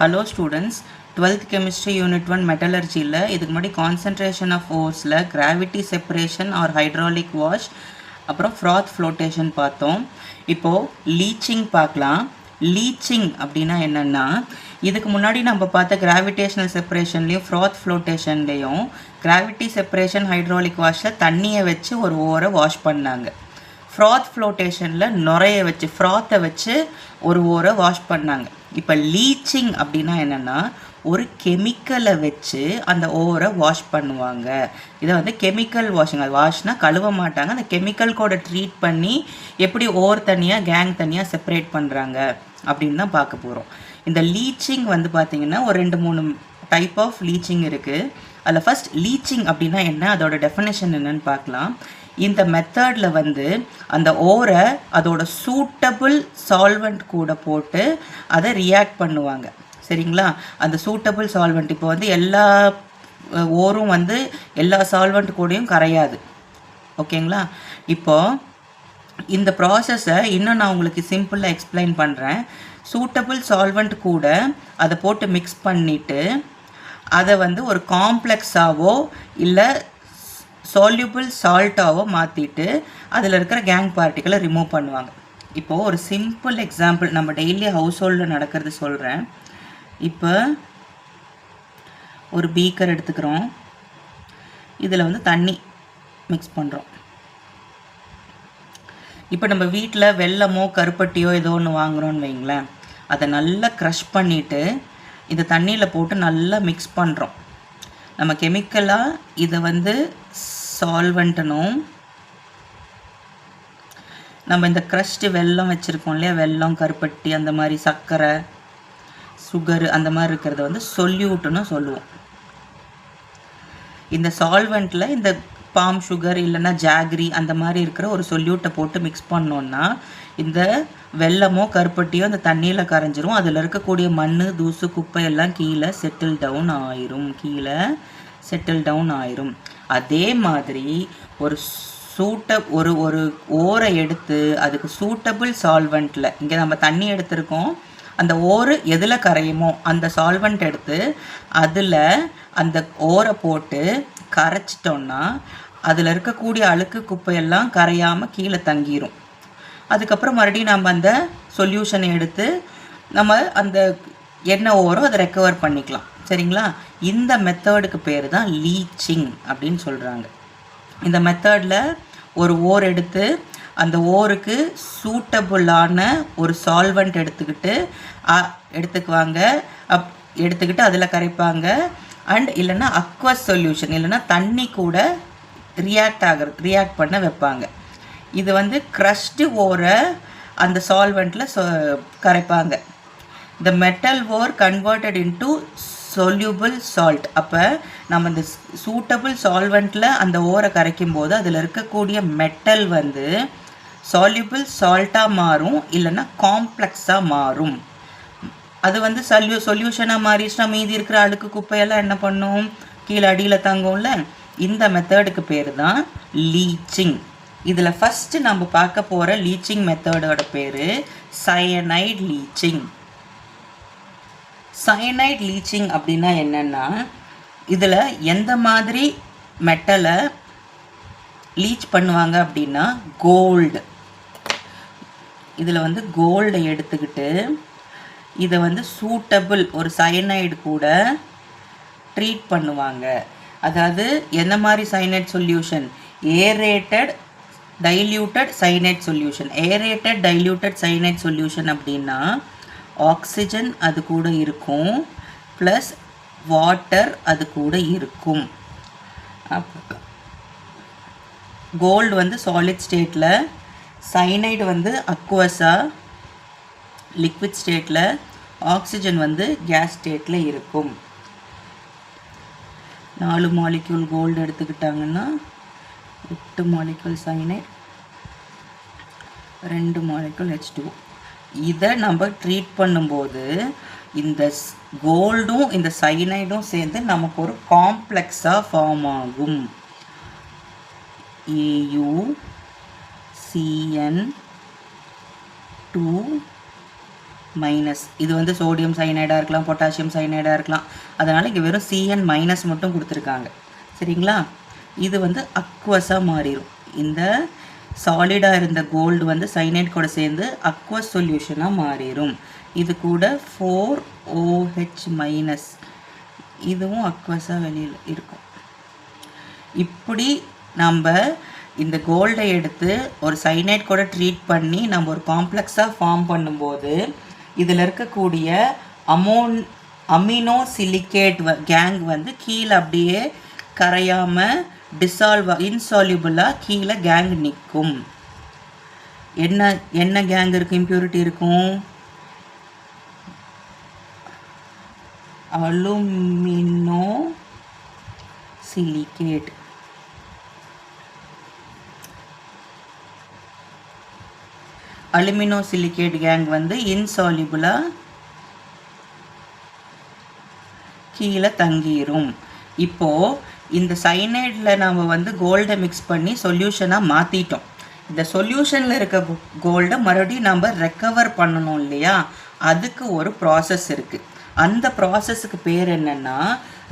Hello students, 12th chemistry unit 1 metallurgy la இதுக்கு முன்னாடி concentration of ores la gravity separation or hydraulic wash அப்புறம் froth flotation பார்த்தோம். இப்போ leaching பார்க்கலாம். leaching அப்படின்னா என்னன்னா இதுக்கு முன்னாடி நம்ம பார்த்த gravitational separationலயும் froth flotationலயும் gravity separation hydraulic washல தண்ணியை வச்சு ஒரு ஓரை வாஷ் பண்ணாங்க. froth flotationல நுரைய வச்சு froth வச்சு ஒரு ஓரை வாஷ் பண்ணாங்க. இப்போ லீச்சிங் அப்படின்னா என்னென்னா ஒரு கெமிக்கலை வச்சு அந்த ஓரை வாஷ் பண்ணுவாங்க. இதை வந்து கெமிக்கல் வாஷிங், அது வாஷ்னால் கழுவ மாட்டாங்க, அந்த கெமிக்கல் கூட ட்ரீட் பண்ணி எப்படி ஓர் தனியாக கேங் தனியாக செப்பரேட் பண்ணுறாங்க அப்படின்னு தான் பார்க்க போகிறோம். இந்த லீச்சிங் வந்து பார்த்திங்கன்னா ஒரு 2-3 டைப் ஆஃப் லீச்சிங் இருக்குது. அதில் ஃபஸ்ட் லீச்சிங் அப்படின்னா என்ன, அதோட டெஃபினேஷன் என்னன்னு பார்க்கலாம். இந்த மெத்தடில் வந்து அந்த ஓரை அதோட சூட்டபிள் சால்வெண்ட் கூட போட்டு அதை ரியாக்ட் பண்ணுவாங்க. சரிங்களா? அந்த சூட்டபிள் சால்வெண்ட் இப்போ வந்து எல்லா ஓரும் வந்து எல்லா சால்வெண்ட் கூடயும் கரையாது. ஓகேங்களா? இப்போது இந்த ப்ராசஸை இன்னும் நான் உங்களுக்கு சிம்பிளாக எக்ஸ்பிளைன் பண்ணுறேன். சூட்டபிள் சால்வெண்ட் கூட அதை போட்டு மிக்ஸ் பண்ணிவிட்டு அதை வந்து ஒரு காம்ப்ளெக்ஸாவோ இல்லை சால்யூபிள் சால்ட்டாவோ மாற்றிட்டு அதில் இருக்கிற கேங் பார்ட்டிகளை ரிமூவ் பண்ணுவாங்க. இப்போது ஒரு சிம்பிள் எக்ஸாம்பிள் நம்ம டெய்லி ஹவுஸ் ஹோல்டில் நடக்கிறது சொல்கிறேன். இப்போ ஒரு பீக்கர் எடுத்துக்கிறோம், இதில் வந்து தண்ணி மிக்ஸ் பண்ணுறோம். இப்போ நம்ம வீட்டில் வெல்லமோ கருப்பட்டியோ ஏதோ ஒன்று வாங்குகிறோன்னு வைங்களேன், அதை நல்லா க்ரஷ் பண்ணிவிட்டு இந்த தண்ணியில் போட்டு நல்லா மிக்ஸ் பண்ணுறோம். நம்ம கெமிக்கலாக இதை வந்து சால்வெண்ட்டனும் நம்ம இந்த க்ரஷ்டு வெல்லம் வச்சுருக்கோம் இல்லையா, வெல்லம் கருப்பட்டி அந்த மாதிரி சர்க்கரை சுகரு அந்த மாதிரி இருக்கிறத வந்து சொல்யூட்டுன்னு சொல்லுவோம். இந்த சால்வெண்ட்டில் இந்த பாம் சுகர் இல்லைன்னா ஜாகரி அந்த மாதிரி இருக்கிற ஒரு சொல்யூட்டை போட்டு மிக்ஸ் பண்ணோன்னா இந்த வெல்லமோ கருப்பட்டியோ அந்த தண்ணியில் கரைஞ்சிரும். அதில் இருக்கக்கூடிய மண் தூசு குப்பை எல்லாம் கீழே செட்டில் டவுன் ஆயிரும். அதே மாதிரி ஒரு ஒரு ஓரை எடுத்து அதுக்கு சூட்டபிள் சால்வெண்ட்டில், இங்கே நம்ம தண்ணி எடுத்திருக்கோம், அந்த ஓரு எதில் கரையுமோ அந்த சால்வெண்ட் எடுத்து அதில் அந்த ஓரை போட்டு கரைச்சிட்டோன்னா அதில் இருக்கக்கூடிய அழுக்கு குப்பையெல்லாம் கரையாமல் கீழே தங்கிரும். அதுக்கப்புறம் மறுபடியும் நம்ம அந்த சொல்யூஷனை எடுத்து நம்ம அந்த என்ன ஓரோ அதை ரெக்கவர் பண்ணிக்கலாம். சரிங்களா? இந்த மெத்தடுக்கு பேர் தான் லீச்சிங் அப்படின்னு சொல்கிறாங்க. இந்த மெத்தடில் ஒரு ஓர் எடுத்து அந்த ஓருக்கு சூட்டபுளான ஒரு சால்வெண்ட் எடுத்துக்கிட்டு அதில் கரைப்பாங்க. அண்ட் இல்லைன்னா அக்வஸ் சொல்யூஷன் இல்லைன்னா தண்ணி கூட ரியாக்ட் பண்ண வைப்பாங்க. இது வந்து க்ரஷ்டு ஓரை அந்த சால்வெண்ட்டில் கரைப்பாங்க. The metal ore converted into soluble salt. அப்போ நம்ம இந்த சூட்டபிள் சால்வெண்ட்டில் அந்த ஓரை கரைக்கும் போது அதில் இருக்கக்கூடிய மெட்டல் வந்து சால்யூபிள் சால்ட்டாக மாறும், இல்லைன்னா காம்ப்ளெக்ஸாக மாறும். அது வந்து சொல்யூஷனாக மாறிச்சுன்னா மீதி இருக்கிற அழுக்கு குப்பையெல்லாம் என்ன பண்ணும், கீழே அடியில் தங்கும்ல. இந்த மெத்தடுக்கு பேர் தான் லீச்சிங். இதில் ஃபஸ்ட்டு நம்ம பார்க்க போகிற லீச்சிங் மெத்தடோட பேர் சயனைட் லீச்சிங். சயனைட் லீச்சிங் அப்படின்னா என்னென்னா இதில் எந்த மாதிரி மெட்டலை லீச் பண்ணுவாங்க அப்படின்னா கோல்டு. இதில் வந்து கோல்டை எடுத்துக்கிட்டு இதை வந்து சூட்டபிள் ஒரு சயனைடு கூட ட்ரீட் பண்ணுவாங்க. அதாவது என்ன மாதிரி cyanide solution, aerated diluted cyanide solution. Aerated diluted cyanide solution அப்படின்னா ஆக்சிஜன் அது கூட இருக்கும், ப்ளஸ் வாட்டர் அது கூட இருக்கும். கோல்டு வந்து சாலிட் ஸ்டேட்டில், சைனைடு வந்து அக்வஸாக லிக்விட் ஸ்டேட்டில், ஆக்சிஜன் வந்து கேஸ் ஸ்டேட்டில் இருக்கும். 4 மாலிக்யூல் கோல்டு எடுத்துக்கிட்டாங்கன்னா 8 மாலிக்யூல் சைனைட், 2 மாலிக்யூல் H2O. இதை நம்ம ட்ரீட் பண்ணும்போது இந்த கோல்டும் இந்த சைனைடும் சேர்ந்து நமக்கு ஒரு காம்ப்ளெக்ஸாக ஃபார்ம் ஆகும். AuCN2 minus. இது வந்து சோடியம் சைனைடாக இருக்கலாம், பொட்டாசியம் சைனைடாக இருக்கலாம். அதனால் இங்கே வெறும் Cn மைனஸ் மட்டும் கொடுத்துருக்காங்க. சரிங்களா? இது வந்து அக்வஸாக மாறிடும். இந்த சாலிடாக இருந்த கோல்டு வந்து சைனைட் கூட சேர்ந்து அக்வஸ் சொல்யூஷனாக மாறிடும். இது கூட 4OH மைனஸ், இதுவும் அக்வஸாக வெளியில் இருக்கும். இப்படி நம்ம இந்த கோல்டை எடுத்து ஒரு சைனைட் கூட ட்ரீட் பண்ணி நம்ம ஒரு காம்ப்ளெக்ஸாக ஃபார்ம் பண்ணும்போது இதில் இருக்கக்கூடிய அமினோ சிலிகேட் கேங் வந்து கீழே அப்படியே கரையாமல் இன்சால்யூபிளாக கீழே கேங் நிற்கும். என்ன கேங் இருக்குது, இம்ப்யூரிட்டி இருக்கும்? Alumino silicate. Alumino silicate gang வந்து இன்சால்யூபிளாக கீழே தங்கிரும். இப்போது இந்த சைனைடில் நாம் வந்து கோல்டை மிக்ஸ் பண்ணி சொல்யூஷனாக மாற்றிட்டோம். இந்த சொல்யூஷனில் இருக்க கோல்டை மறுபடியும் நம்ம ரெக்கவர் பண்ணணும் இல்லையா? அதுக்கு ஒரு ப்ராசஸ் இருக்குது. அந்த ப்ராசஸுக்கு பேர் என்னென்னா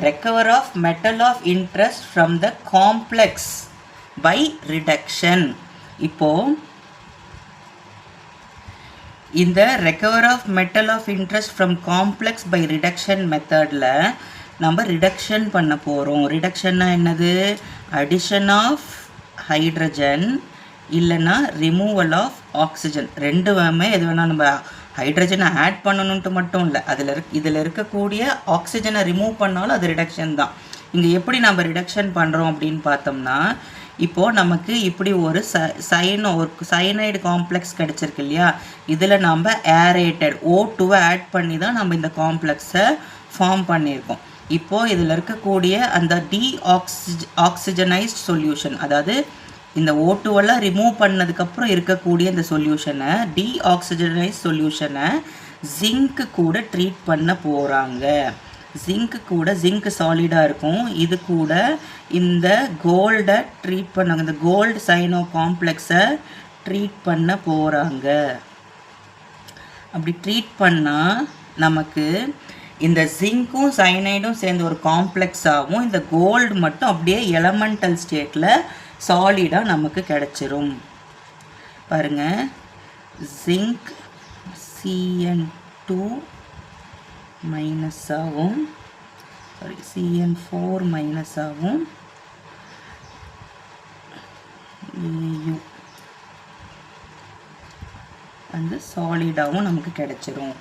recover of metal of interest from the complex by reduction. இப்போது இந்த recover of metal of interest from complex by reduction மெத்தடில் நம்ம ரிடக்ஷன் பண்ண போகிறோம். ரிடக்ஷன்னா என்னது? அடிஷன் ஆஃப் ஹைட்ரஜன் இல்லைன்னா ரிமூவல் ஆஃப் ஆக்சிஜன். ரெண்டுமே எது வேணால் நம்ம ஹைட்ரஜனை ஆட் பண்ணணுன்ட்டு மட்டும் இல்லை, இதில் இருக்கக்கூடிய ஆக்சிஜனை ரிமூவ் பண்ணாலும் அது ரிடக்ஷன் தான். இங்கே எப்படி நம்ம ரிடக்ஷன் பண்ணுறோம் அப்படின்னு பார்த்தோம்னா, இப்போது நமக்கு இப்படி ஒரு சைனைடு காம்ப்ளெக்ஸ் கிடச்சிருக்கு இல்லையா? இதில் நம்ம ஏரேட்டட் O2 ஆட் பண்ணி தான் நம்ம இந்த காம்ப்ளெக்ஸை ஃபார்ம் பண்ணியிருக்கோம். இப்போது இதில் இருக்கக்கூடிய அந்த ஆக்சிஜனைஸ்ட் சொல்யூஷன், அதாவது இந்த O2 ரிமூவ் பண்ணதுக்கப்புறம் இருக்கக்கூடிய இந்த சொல்யூஷனை ஆக்சிஜனைஸ்ட் சொல்யூஷனை ஜிங்க்கு கூட ட்ரீட் பண்ண போகிறாங்க. ஜிங்க் சாலிடாக இருக்கும். இது கூட இந்த கோல்டை ட்ரீட் பண்ணாங்க, இந்த கோல்டு சைனோ காம்ப்ளெக்ஸை ட்ரீட் பண்ண போகிறாங்க. அப்படி ட்ரீட் பண்ணால் நமக்கு இந்த ஜிங்க்கும் சைனைடும் சேர்ந்து ஒரு காம்ப்ளெக்ஸாகவும் இந்த கோல்டு மட்டும் அப்படியே எலமெண்டல் ஸ்டேட்டில் சாலிடாக நமக்கு கிடச்சிரும். பாருங்கள், ஜிங்க் Cn2 மைனஸாகவும் Cn4 மைனஸாகவும் Au வந்து சாலிடாகவும் நமக்கு கிடச்சிரும்.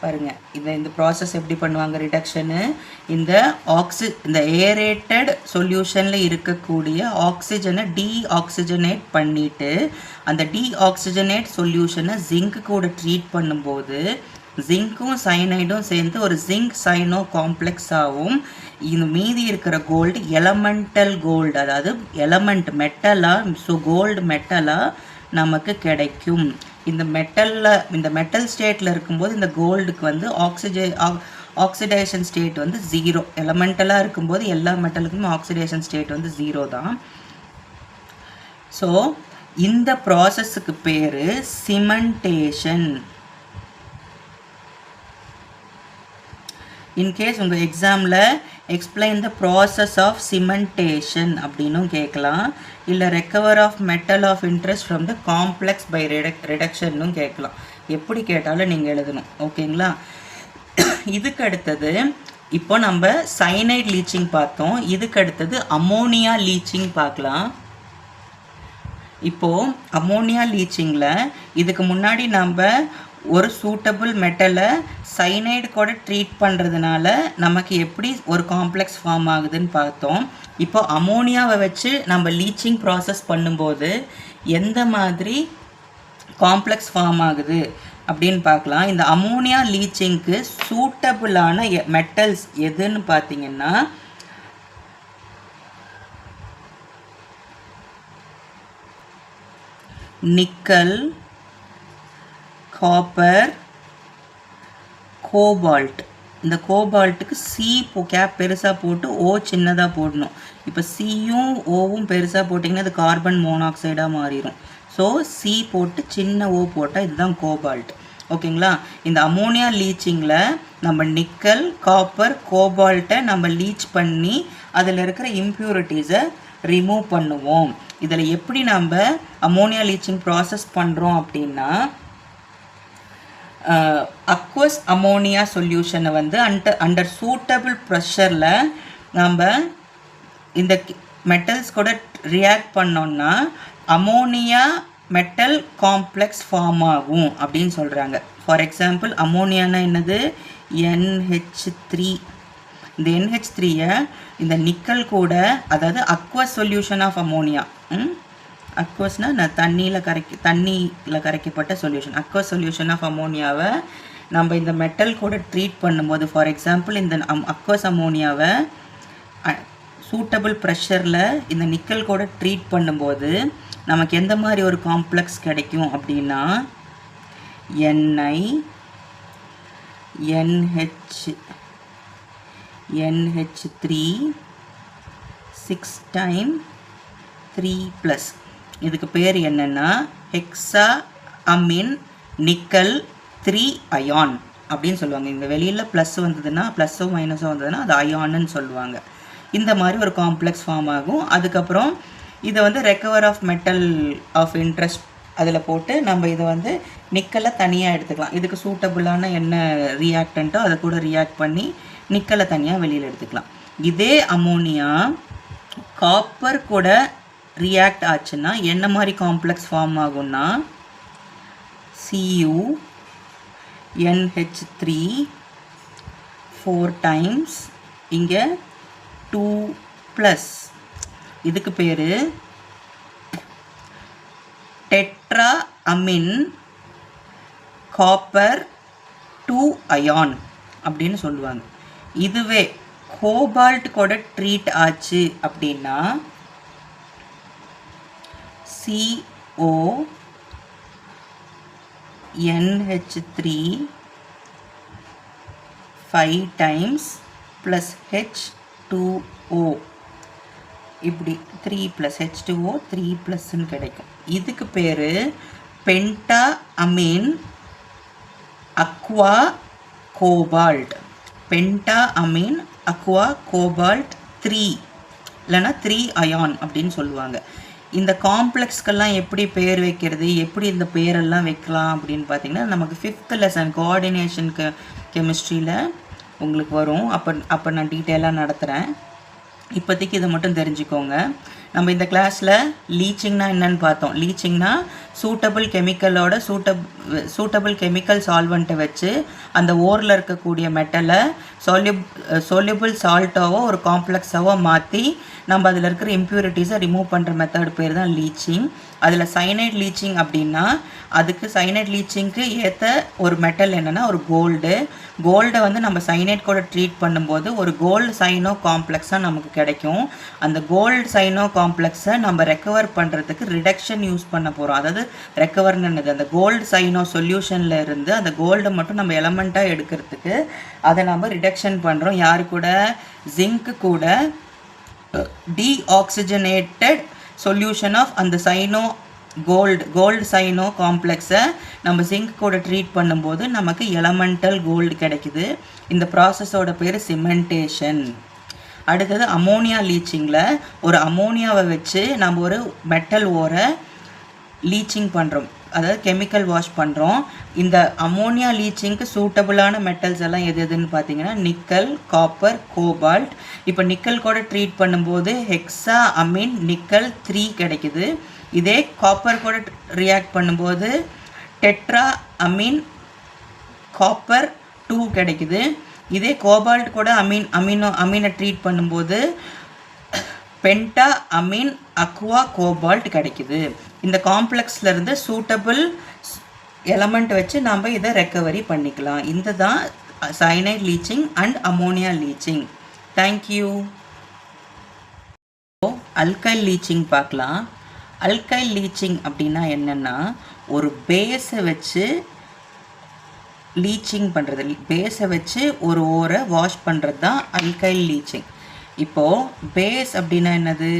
பாருங்கள், இந்த ப்ராசஸ் எப்படி பண்ணுவாங்க ரிடக்ஷனு? இந்த ஏரேட்டட் சொல்யூஷனில் இருக்கக்கூடிய ஆக்சிஜனை ஆக்சிஜனேட் பண்ணிவிட்டு அந்த ஆக்சிஜனேட் சொல்யூஷனை ஜிங்க்கு கூட ட்ரீட் பண்ணும்போது ஜிங்க்கும் சைனைடும் சேர்ந்து ஒரு ஜிங்க் சைனோ காம்ப்ளெக்ஸாகவும் இந்த மீதி இருக்கிற கோல்டு எலமெண்டல் கோல்டு, அதாவது எலமெண்ட் மெட்டலாக, ஸோ கோல்டு மெட்டலாக நமக்கு கிடைக்கும். இந்த மெட்டல் ஸ்டேட்டில் இருக்கும்போது இந்த கோல்டுக்கு வந்து ஆக்சிடேஷன் ஸ்டேட் வந்து 0. எலமெண்டலாக இருக்கும்போது எல்லா மெட்டலுக்குமே ஆக்சிடேஷன் ஸ்டேட் வந்து 0 தான். ஸோ இந்த ப்ராசஸுக்கு பேர் சிமெண்டேஷன். இன்கேஸ் உங்கள் எக்ஸாமில் explain the process of cementation அப்படின்னும் கேட்கலாம், இல்லை recover of metal of interest from the complex by ரிடக்ஷன்னும் கேட்கலாம். எப்படி கேட்டாலும் நீங்கள் எழுதணும். ஓகேங்களா? இதுக்கு அடுத்தது இப்போ நம்ம சைனைட் லீச்சிங் பார்த்தோம். இதுக்கு அடுத்தது அமோனியா லீச்சிங் பார்க்கலாம். இப்போது அமோனியா லீச்சிங்கில் இதுக்கு முன்னாடி நம்ம ஒரு சூட்டபிள் மெட்டலை சைனைடு கூட ட்ரீட் பண்ணுறதுனால நமக்கு எப்படி ஒரு காம்ப்ளெக்ஸ் ஃபார்ம் ஆகுதுன்னு பார்த்தோம். இப்போ அமோனியாவை வச்சு நம்ம லீச்சிங் ப்ராசஸ் பண்ணும்போது எந்த மாதிரி காம்ப்ளெக்ஸ் ஃபார்ம் ஆகுது அப்படின்னு பார்க்கலாம். இந்த அமோனியா லீச்சிங்க்கு சூட்டபிளான மெட்டல்ஸ் எதுன்னு பார்த்தீங்கன்னா நிக்கல், காப்பர், கோபால்ட். இந்த கோபால்ட்டுக்கு கேப் பெருசாக போட்டு ஓ சின்னதாக போடணும். இப்போ சியும் ஓவும் பெருசாக போட்டிங்கன்னா அது கார்பன் மோனாக்சைடாக மாறிடும். ஸோ சி போட்டு சின்ன ஓ போட்டால் இதுதான் கோபால்ட். ஓகேங்களா. இந்த அமோனியா லீச்சிங்கில் நம்ம நிக்கல், காப்பர், கோபால்ட்டை நம்ம லீச் பண்ணி அதில் இருக்கிற இம்ப்யூரிட்டிஸை ரிமூவ் பண்ணுவோம். இதில் எப்படி நம்ம அமோனியா லீச்சிங் ப்ராசஸ் பண்ணுறோம் அப்படின்னா, அக்வஸ் அமோனியா சொல்யூஷனை வந்து அண்டர் சூட்டபிள் ப்ரெஷரில் நம்ம இந்த மெட்டல்ஸ் கூட ரியாக்ட் பண்ணோன்னா அமோனியா மெட்டல் காம்ப்ளெக்ஸ் ஃபார்ம் ஆகும் அப்படின்னு சொல்கிறாங்க. ஃபார் எக்ஸாம்பிள் அமோனியானா என்னது, NH3. இந்த NH3யை இந்த நிக்கல் கூட, அதாவது அக்வஸ் சொல்யூஷன் ஆஃப் அமோனியா, அக்வஸ்னால் நான் தண்ணியில் கரைக்கப்பட்ட சொல்யூஷன், அக்வஸ் சொல்யூஷன் ஆஃப் அமோனியாவை நம்ம இந்த மெட்டல் கூட ட்ரீட் பண்ணும்போது, ஃபார் எக்ஸாம்பிள் இந்த அக்வஸ் அமோனியாவை சூட்டபிள் ப்ரெஷரில் இந்த நிக்கல் கூட ட்ரீட் பண்ணும்போது நமக்கு எந்த மாதிரி ஒரு காம்ப்ளெக்ஸ் கிடைக்கும் அப்படின்னா, NH3 6 டைம் 3+. இதுக்கு பேர் என்னென்னா ஹெக்ஸா அமீன் நிக்கல் 3 அயான் அப்படின்னு சொல்லுவாங்க. இந்த வெளியில் ப்ளஸ் வந்ததுன்னா, ப்ளஸ்ஸோ மைனஸோ வந்ததுன்னா அது அயான்னு சொல்லுவாங்க. இந்த மாதிரி ஒரு காம்ப்ளெக்ஸ் ஃபார்ம் ஆகும். அதுக்கப்புறம் இதை வந்து recover of metal of interest அதில் போட்டு நம்ம இதை வந்து நிக்கலை தனியாக எடுத்துக்கலாம். இதுக்கு சூட்டபுளான என்ன ரியாக்டண்ட்டோ அதை கூட ரியாக்ட் பண்ணி நிக்கலை தனியாக வெளியில் எடுத்துக்கலாம். இதே அமோனியா காப்பர் கூட ரியாக்ட் ஆச்சுன்னா என்ன மாதிரி காம்ப்ளெக்ஸ் ஃபார்ம் ஆகும்னா, Cu NH3 4 டைம்ஸ் இங்கே 2+. இதுக்கு பேர் டெட்ரா அமின் காப்பர் 2 அயான் அப்படின்னு சொல்லுவாங்க. இதுவே கோபால்ட் கூட ட்ரீட் ஆச்சு அப்படின்னா CO NH3 5 times plus H2O, இப்படி 3+ H2O 3+ன்னு கிடைக்கும். இதுக்கு பேர் penta amine aqua cobalt, penta amine aqua cobalt 3 இல்லைன்னா 3 அயான் அப்படின்னு சொல்லுவாங்க. இந்த காம்ப்ளெக்ஸ்க்கெல்லாம் எப்படி பேர் வைக்கிறது, எப்படி இந்த பேரெல்லாம் வைக்கலாம் அப்படின்னு பார்த்தீங்கன்னா, நமக்கு 5th லெசன் கோஆர்டினேஷன் கெமிஸ்ட்ரியில் உங்களுக்கு வரும். அப்போ நான் டீட்டெயிலாக நடத்துகிறேன். இப்போதைக்கு இதை மட்டும் தெரிஞ்சுக்கோங்க. நம்ம இந்த கிளாஸில் லீச்சிங்னா என்னன்னு பார்த்தோம். லீச்சிங்னா சூட்டபிள் கெமிக்கலோட சூட்டபிள் கெமிக்கல் சால்வெண்ட்டை வச்சு அந்த ஓரில் இருக்கக்கூடிய மெட்டலை சொல்யூபிள் சால்ட்டாவோ ஒரு காம்ப்ளெக்ஸாவோ மாற்றி நம்ம அதில் இருக்கிற இம்ப்யூரிட்டிஸை ரிமூவ் பண்ணுற மெத்தட் பேர் தான் லீச்சிங். அதில் சைனைட் லீச்சிங் அப்படின்னா அதுக்கு சைனைட் லீச்சிங்க்கு ஏற்ற ஒரு மெட்டல் என்னென்னா ஒரு கோல்டை வந்து நம்ம சைனைட் கூட ட்ரீட் பண்ணும்போது ஒரு கோல்டு சைனோ காம்ப்ளெக்ஸாக நமக்கு கிடைக்கும். அந்த கோல்டு சைனோ காம்ப்ளெக்ஸை நம்ம ரெக்கவர் பண்ணுறதுக்கு ரிடக்ஷன் யூஸ் பண்ண போகிறோம். அதாவது ரெக்கவர்னது அந்த கோல்டு சைனோ சொல்யூஷனில் இருந்து அந்த கோல்டை மட்டும் நம்ம எலமெண்ட்டாக எடுக்கிறதுக்கு அதை நம்ம ரிடக்ஷன் பண்ணுறோம். யாரு கூட, ஜிங்க்கு கூட டீஆக்சிஜனேட்டட் சொல்யூஷன் ஆஃப் அந்த சைனோ கோல்டு சைனோ காம்ப்ளெக்ஸை நம்ம ஜிங்க் கூட ட்ரீட் பண்ணும்போது நமக்கு எலமெண்டல் கோல்டு கிடைக்குது. இந்த ப்ராசஸோட பேர் சிமெண்டேஷன். அடுத்தது அமோனியா லீச்சிங்கில் ஒரு அமோனியாவை வச்சு நம்ம ஒரு மெட்டல் ஓரை லீச்சிங் பண்ணுறோம், அதாவது கெமிக்கல் வாஷ் பண்ணுறோம். இந்த அமோனியா லீச்சிங்க்கு சூட்டபுளான மெட்டல்ஸ் எல்லாம் எதுன்னு பார்த்தீங்கன்னா நிக்கல், காப்பர், கோபால்ட். இப்போ நிக்கல் கூட ட்ரீட் பண்ணும்போது ஹெக்ஸா அமீன் நிக்கல் 3 கிடைக்குது. இதே காப்பர் கூட ரியாக்ட் பண்ணும்போது டெட்ரா அமீன் காப்பர் 2 கிடைக்குது. இதே கோபால்ட் கூட அமீனை ட்ரீட் பண்ணும்போது பென்டா அமீன் அக்வா கோபால்ட் கிடைக்குது. இந்த காம்ப்ளெக்ஸ்லேருந்து சூட்டபிள் எலமெண்ட் வச்சு நம்ம இதை ரெக்கவரி பண்ணிக்கலாம். இந்த தான் cyanide leaching and ammonia leaching. Thank you. Alkyl leaching பார்க்கலாம். அல்கைல் லீச்சிங் அப்படின்னா என்னென்னா ஒரு பேஸை வச்சு லீச்சிங் பண்ணுறது, பேஸை வச்சு ஒரு ஓரை வாஷ் பண்ணுறது தான் அல்கைல் லீச்சிங். இப்போது பேஸ் அப்படின்னா என்னது,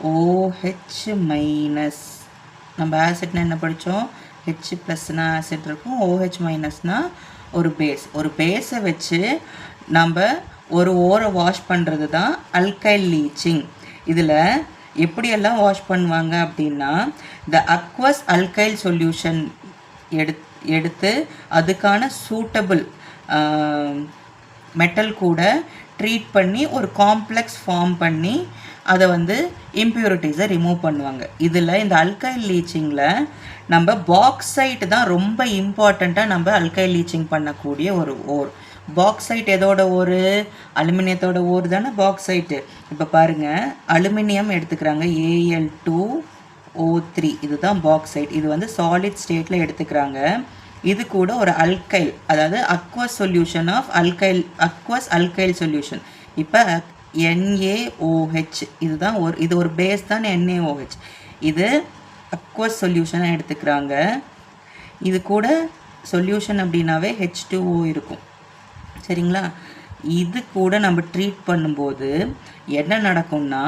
OH-. நம்ம ஆசிட்னா என்ன படித்தோம், ஹெச் ப்ளஸ்னால் ஆசிட் இருக்கும், OH மைனஸ்னால் ஒரு பேஸ். ஒரு பேஸை வச்சு நம்ம ஒரு ஓரை வாஷ் பண்ணுறது தான் அல்கைல் லீச்சிங். இதில் எப்படியெல்லாம் வாஷ் பண்ணுவாங்க அப்படின்னா, இந்த அக்வஸ் அல்கைல் சொல்யூஷன் எடுத்து அதுக்கான சூட்டபிள் மெட்டல் கூட ட்ரீட் பண்ணி ஒரு காம்ப்ளெக்ஸ் ஃபார்ம் பண்ணி அதை வந்து இம்ப்யூரிட்டிஸை ரிமூவ் பண்ணுவாங்க. இதில் இந்த அல்கைல் லீச்சிங்கில் நம்ம பாக்சைட் தான் ரொம்ப இம்பார்ட்டண்ட்டாக நம்ம அல்கைல் லீச்சிங் பண்ணக்கூடிய ஒரு ஓர். பாக்சைட் எதோட ஓர்? அலுமினியத்தோட ஓர் தானே பாக்சைட்டு. இப்போ பாருங்கள், அலுமினியம் எடுத்துக்கிறாங்க, Al2O3, இதுதான் பாக்சைட். இது வந்து சாலிட் ஸ்டேட்டில் எடுத்துக்கிறாங்க. இது கூட ஒரு அல்கைல், அதாவது aqueous solution of aqueous alkali solution. இப்போ NaOH, இதுதான் இது ஒரு பேஸ் தான் NaOH. இது அக்வஸ் சொல்யூஷனாக எடுத்துக்கிறாங்க. இது கூட சொல்யூஷன் அப்படின்னாவே H2O இருக்கும், சரிங்களா? இது கூட நம்ம ட்ரீட் பண்ணும்போது என்ன நடக்கும்னா,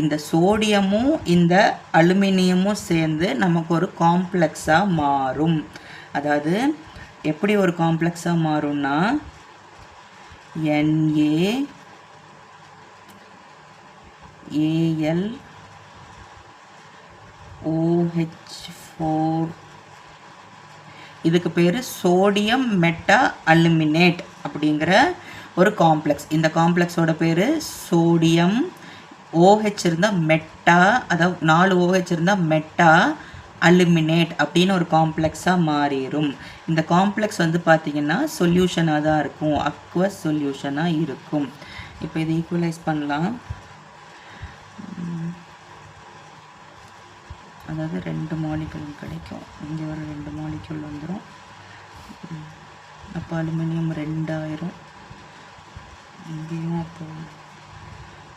இந்த சோடியமும் இந்த அலுமினியமும் சேர்ந்து நமக்கு ஒரு காம்ப்ளெக்ஸாக மாறும். அதாவது எப்படி ஒரு காம்ப்ளெக்ஸாக மாறும்னா, NaAlOH4, இதுக்கு பேர் சோடியம் மெட்டா அலுமினேட் அப்படிங்கிற ஒரு காம்ப்ளெக்ஸ். இந்த காம்ப்ளெக்ஸோட பேர் சோடியம், OH இருந்தால் மெட்டா, அதாவது 4 OH இருந்தால் மெட்டா அலுமினேட் அப்படின்னு ஒரு காம்ப்ளெக்ஸாக மாறிடும். இந்த காம்ப்ளெக்ஸ் வந்து பார்த்திங்கன்னா சொல்யூஷனாக தான் இருக்கும், அக்வஸ் சொல்யூஷனாக இருக்கும். இப்போ இதை ஈக்குவலைஸ் பண்ணலாம். அதாவது 2 மாலிக்யூல் கிடைக்கும், இங்கே ஒரு 2 மாலிக்யூல் வந்துடும். அப்போ அலுமினியம் 2 ஆயிரும். இங்கேயும் அப்போது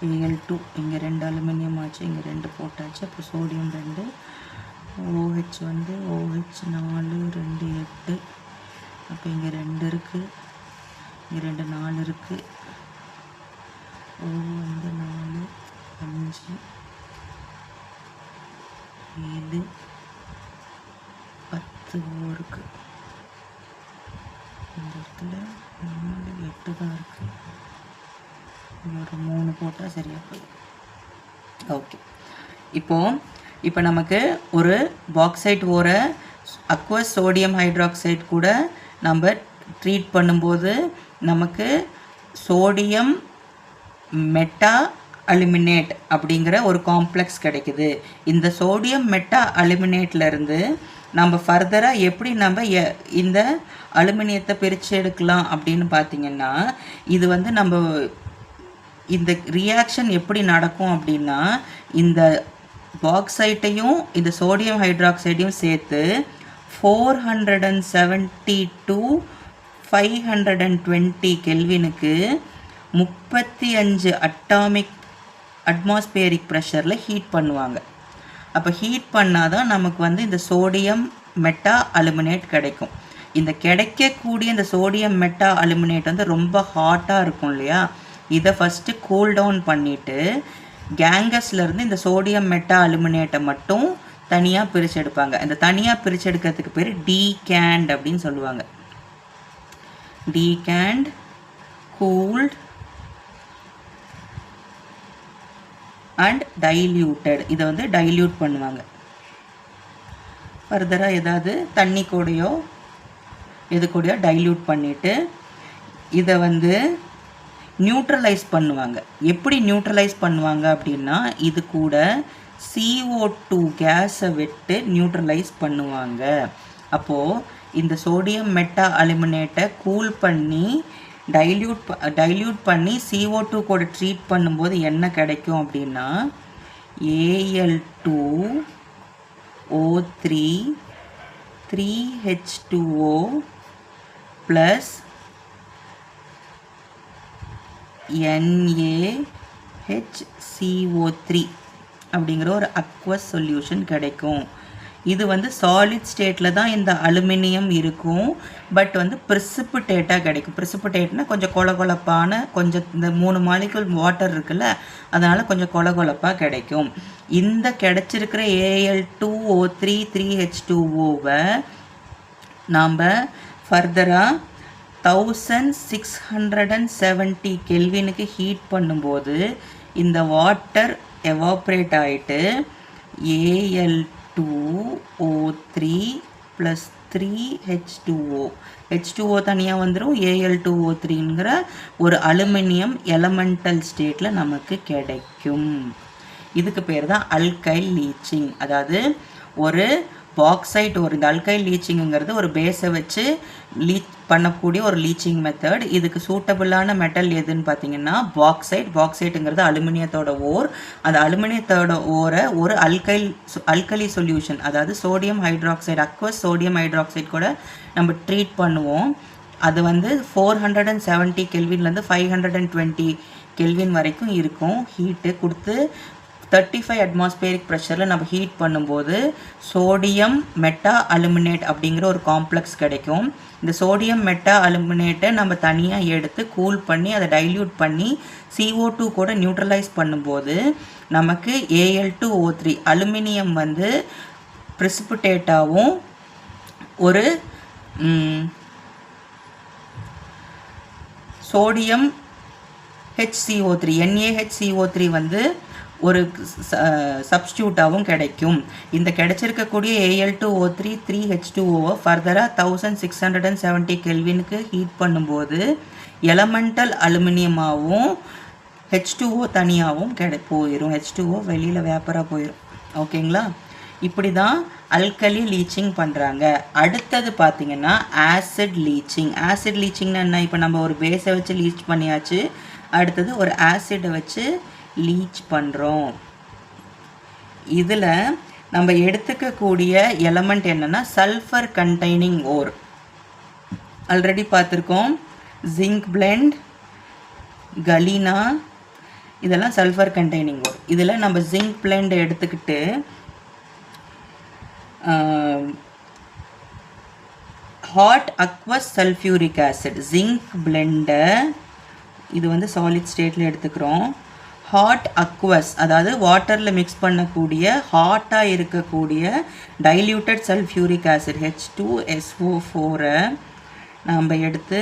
Al2, இங்கே 2 அலுமினியம் ஆச்சு, இங்கே 2 போட்டாச்சு. அப்போ சோடியம் 2, OH வந்து OH4 2 8. அப்போ இங்கே 2 இருக்குது, இங்கே 2 4 இருக்குது. O வந்து 4 5 7 10 இருக்குது. இந்த இடத்துல 4 8 தான் இருக்குது. ஒரு 3 போட்டால் சரியாக போயிடும். ஓகே, இப்போ நமக்கு ஒரு பாக்சைட் ஓரை அக்வஸ் சோடியம் ஹைட்ராக்சைடு கூட நம்ம ட்ரீட் பண்ணும்போது நமக்கு சோடியம் மெட்டா அலுமினேட் அப்படிங்கிற ஒரு காம்ப்ளெக்ஸ் கிடைக்குது. இந்த சோடியம் மெட்டா அலுமினேட்லேருந்து நம்ம ஃபர்தராக எப்படி நம்ம இந்த அலுமினியத்தை பிரித்து எடுக்கலாம் அப்படின்னு பார்த்திங்கன்னா, இது வந்து நம்ம இந்த ரியாக்ஷன் எப்படி நடக்கும் அப்படின்னா, இந்த பாக்சைட்டையும் இந்த சோடியம் ஹைட்ராக்சைடையும் சேர்த்து 470 to 520 கெல்வினுக்கு 35 அட்மாஸ்பியரிக் ப்ரெஷரில் ஹீட் பண்ணுவாங்க. அப்போ ஹீட் பண்ணால் தான் நமக்கு வந்து இந்த சோடியம் மெட்டா அலுமினேட் கிடைக்கும். இந்த கிடைக்கக்கூடிய இந்த சோடியம் மெட்டா அலுமினேட் வந்து ரொம்ப ஹாட்டாக இருக்கும் இல்லையா? இதை ஃபஸ்ட்டு கூல் டவுன் பண்ணிவிட்டு கேங்கஸ்லேருந்து இந்த சோடியம் மெட்டா அலுமினேட்டை மட்டும் தனியாக பிரித்து எடுப்பாங்க. இந்த தனியாக பிரித்து எடுக்கிறதுக்கு பேர் டீகேண்ட் அப்படின்னு சொல்லுவாங்க. டீகேண்ட், கூல்ட் அண்ட் டைல்யூட்டட். இதை வந்து டைல்யூட் பண்ணுவாங்க. ஃபர்தராக ஏதாவது தண்ணி கூடயோ எது கூடயோ டைல்யூட் பண்ணிவிட்டு இதை வந்து நியூட்ரலைஸ் பண்ணுவாங்க. எப்படி நியூட்ரலைஸ் பண்ணுவாங்க அப்படின்னா, இது கூட CO2 கேஸை விட்டு நியூட்ரலைஸ் பண்ணுவாங்க. அப்போது இந்த சோடியம் மெட்டா அலுமினேட்டை கூல் பண்ணி டைல்யூட் பண்ணி CO2 கூட ட்ரீட் பண்ணும்போது என்ன கிடைக்கும் அப்படின்னா, Al2O3 3H2O ப்ளஸ் NaHCO3 அப்படிங்கிற ஒரு அக்வஸ் சொல்யூஷன் கிடைக்கும். இது வந்து சாலிட் ஸ்டேட்டில் தான் இந்த அலுமினியம் இருக்கும், பட் வந்து ப்ரிசிபிடேட்டாக கிடைக்கும். ப்ரிசிபிடேட்னா கொஞ்சம் கொலகொலப்பான, கொஞ்சம் இந்த 3 மாலிகுல் வாட்டர் இருக்குல்ல, அதனால் கொஞ்சம் கொலகொலப்பாக கிடைக்கும். இந்த கிடைச்சிருக்கிற Al2O3 3H2Oவை நாம் ஃபர்தராக 1670 கெல்வினுக்கு ஹீட் பண்ணும்போது இந்த வாட்டர் எவாப்ரேட் ஆகிட்டு Al2O3 + 3H2O H2O தனியாக வந்துடும். Al2O3ங்கிற ஒரு அலுமினியம் எலமெண்டல் ஸ்டேட்டில் நமக்கு கிடைக்கும். இதுக்கு பேர் தான் அல்கைல் லீச்சிங். அதாவது ஒரு பாக்சைட் இந்த அல்கைல் லீச்சிங்கிறது ஒரு பேஸை வச்சு பண்ணக்கூடிய ஒரு லீச்சிங் மெத்தட். இதுக்கு சூட்டபிளான மெட்டல் எதுன்னு பார்த்தீங்கன்னா பாக்சைட்டுங்கிறது அலுமினியத்தோட ஓர். அந்த அலுமினியத்தோட ஓரை ஒரு அல்கலி சொல்யூஷன், அதாவது sodium hydroxide, aqueous sodium hydroxide கூட நம்ம ட்ரீட் பண்ணுவோம். அது 470 கெல்வின்லேருந்து 520 கெல்வின் வரைக்கும் இருக்கும். ஹீட்டு கொடுத்து 35 அட்மாஸ்பியரிக் ப்ரெஷரில் நம்ம ஹீட் பண்ணும்போது சோடியம் மெட்டா அலுமினேட் அப்படிங்கிற ஒரு காம்ப்ளெக்ஸ் கிடைக்கும். இந்த சோடியம் மெட்டா அலுமினேட்டை நம்ம தனியாக எடுத்து கூல் பண்ணி அதை டைல்யூட் பண்ணி CO2 கூட நியூட்ரலைஸ் பண்ணும்போது நமக்கு Al2O3 அலுமினியம் ப்ரெசிபிடேட்டாகவும் ஒரு சோடியம் HCO3 NaHCO3 ஒரு சப்ஸ்டியூட்டாகவும் கிடைக்கும். இந்த கிடைச்சிருக்கக்கூடிய Al2O3 3H2O ஃபர்தராக 1670 கெல்வினுக்கு ஹீட் பண்ணும்போது எலமெண்டல் அலுமினியமாகவும் H2O தனியாகவும் போயிடும். H2O வெளியில் வேப்பராக போயிடும். ஓகேங்களா? இப்படி தான் அல்கலி லீச்சிங் பண்ணுறாங்க. அடுத்தது பார்த்திங்கன்னா ஆசிட் லீச்சிங். ஆசிட் லீச்சிங்னா என்ன? இப்போ நம்ம ஒரு பேஸை வச்சு லீச் பண்ணியாச்சு. அடுத்தது ஒரு ஆசிடை வச்சு லீச் பண்ணுறோம். இதில் நம்ம எடுத்துக்கக்கூடிய எலமெண்ட் என்னென்னா சல்ஃபர் கண்டெய்னிங் ஓர். ஆல்ரெடி பார்த்துருக்கோம். ஜிங்க் பிளெண்ட், கலீனா, இதெல்லாம் சல்ஃபர் கண்டெய்னிங் ஓர். இதில் நம்ம ஜிங்க் பிளெண்ட் எடுத்துக்கிட்டு hot aqueous sulphuric acid zinc பிளெண்டை இது சாலிட் ஸ்டேட்டில் எடுத்துக்கிறோம். ஹாட் அக்வஸ், அதாவது வாட்டரில் மிக்ஸ் பண்ணக்கூடிய ஹாட்டாக இருக்கக்கூடிய டைல்யூட்டட் சல்ஃபியூரிக் ஆசிட் H2SO4 நாம் எடுத்து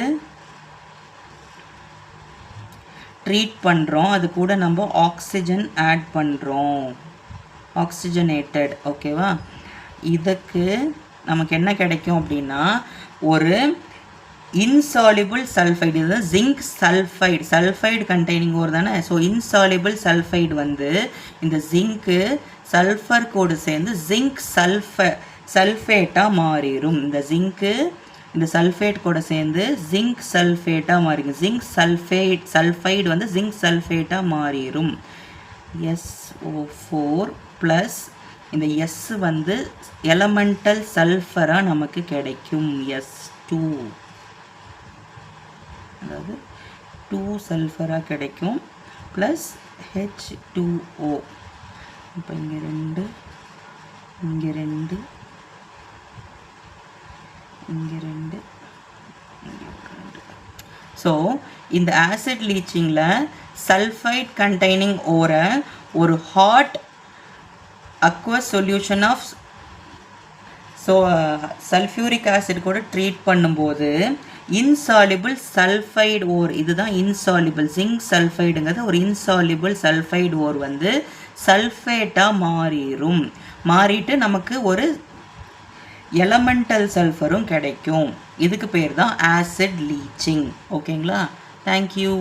ட்ரீட் பண்ணுறோம். அது கூட நம்ம ஆக்சிஜன் ஆட் பண்ணுறோம், ஆக்சிஜனேட்டட். ஓகேவா? இதுக்கு நமக்கு என்ன கிடைக்கும் அப்படின்னா ஒரு இன்சாலிபிள் சல்ஃபைடு. இதுதான் ஜிங்க் சல்ஃபைடு கண்டெய்னிங் ஓர் தானே. ஸோ இன்சாலிபிள் சல்ஃபைடு இந்த ஜிங்க்கு சல்ஃபர் கோடு சேர்ந்து ஜிங்க் சல்ஃபேட்டாக மாறிடும். இந்த ஜிங்க்கு இந்த சல்ஃபேட் கூட சேர்ந்து ஜிங்க் சல்ஃபேட்டாக மாறிடும். ஜிங்க் சல்ஃபைடு ஜிங்க் சல்ஃபேட்டாக மாறிடும். SO4 ப்ளஸ் இந்த S எலமெண்டல் சல்ஃபராக நமக்கு கிடைக்கும். S2, அதாவது 2 சல்ஃபராக கிடைக்கும் ப்ளஸ் H2O. இப்போ இங்கே 2, இங்கே 2, இங்கே 2, இங்கே 2. ஸோ இந்த ஆசிட் லீச்சிங்கில் சல்ஃபைட் கண்டெய்னிங் ஓரை ஒரு hot aqueous solution of sulphuric acid கூட ட்ரீட் பண்ணும்போது இன்சாலிபிள் சல்ஃபைடு ஓர், இதுதான் இன்சாலிபிள். ஜிங்க் சல்ஃபைடுங்கிறது ஒரு இன்சாலிபிள் சல்ஃபைடு ஓர் சல்ஃபேட்டாக மாறிட்டு நமக்கு ஒரு எலமெண்டல் சல்ஃபரும் கிடைக்கும். இதுக்கு பேர் தான் ஆசிட் லீச்சிங். ஓகேங்களா? தேங்க்யூ.